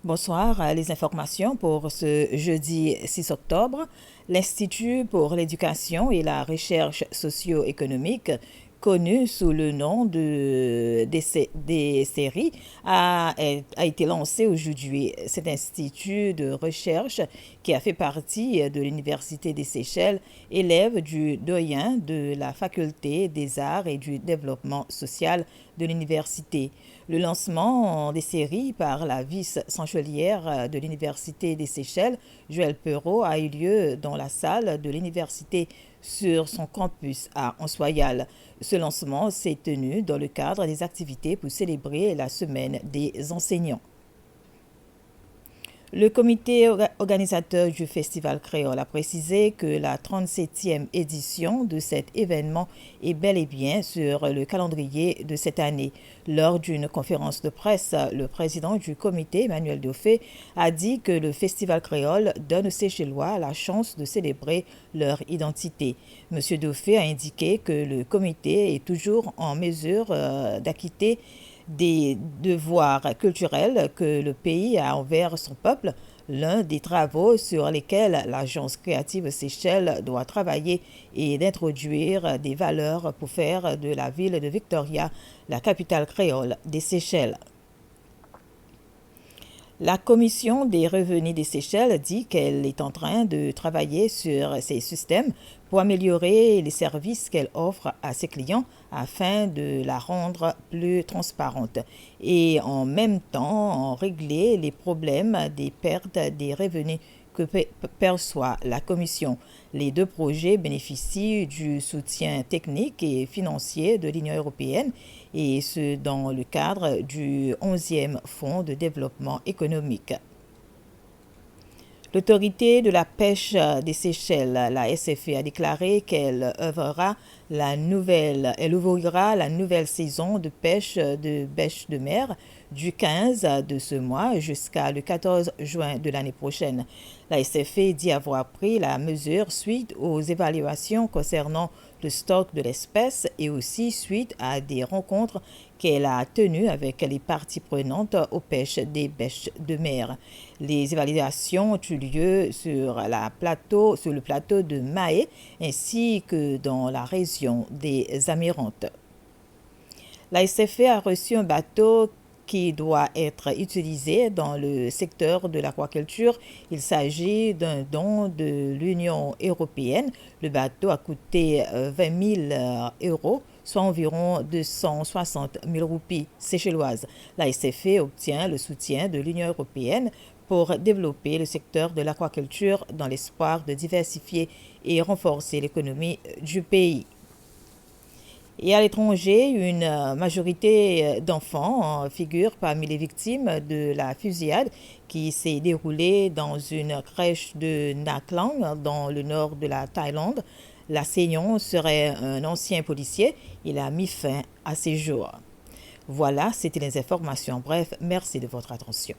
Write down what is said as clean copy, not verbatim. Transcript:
Bonsoir, les informations pour ce jeudi 6 octobre. L'Institut pour l'éducation et la recherche socio-économique, connu sous le nom des séries, a été lancé aujourd'hui. Cet institut de recherche qui a fait partie de l'Université des Seychelles élève du doyen de la Faculté des arts et du développement social de l'université. Le lancement des séries par la vice-chancelière de l'Université des Seychelles, Joëlle Perrault, a eu lieu dans la salle de l'université sur son campus à Ansoyal. Ce lancement s'est tenu dans le cadre des activités pour célébrer la semaine des enseignants. Le comité organisateur du Festival Créole a précisé que la 37e édition de cet événement est bel et bien sur le calendrier de cette année. Lors d'une conférence de presse, le président du comité, Emmanuel Daufé, a dit que le Festival Créole donne aux Seychellois la chance de célébrer leur identité. M. Daufé a indiqué que le comité est toujours en mesure d'acquitter des devoirs culturels que le pays a envers son peuple, l'un des travaux sur lesquels l'Agence créative Seychelles doit travailler est d'introduire des valeurs pour faire de la ville de Victoria la capitale créole des Seychelles. La Commission des revenus des Seychelles dit qu'elle est en train de travailler sur ces systèmes pour améliorer les services qu'elle offre à ses clients afin de la rendre plus transparente et en même temps en régler les problèmes des pertes des revenus que perçoit la Commission. Les deux projets bénéficient du soutien technique et financier de l'Union européenne et ce dans le cadre du 11e Fonds de développement économique. L'autorité de la pêche des Seychelles, la SFE, a déclaré qu'elle ouvrira la nouvelle saison de pêche de mer du 15 de ce mois jusqu'à le 14 juin de l'année prochaine. La SFE dit avoir pris la mesure suite aux évaluations concernant le stock de l'espèce et aussi suite à des rencontres qu'elle a tenues avec les parties prenantes aux pêches des bêches de mer. Les évaluations ont eu lieu sur le plateau de Mahé ainsi que dans la région des Amirantes. La SFE a reçu un bateau qui doit être utilisé dans le secteur de l'aquaculture. Il s'agit d'un don de l'Union européenne. Le bateau a coûté 20 000 euros, soit environ 260 000 roupies séchelloises. La SFE obtient le soutien de l'Union européenne pour développer le secteur de l'aquaculture dans l'espoir de diversifier et renforcer l'économie du pays. Et à l'étranger, une majorité d'enfants figurent parmi les victimes de la fusillade qui s'est déroulée dans une crèche de Naklang, dans le nord de la Thaïlande. L'enseignant serait un ancien policier. Il a mis fin à ses jours. Voilà, c'était les informations. Bref, merci de votre attention.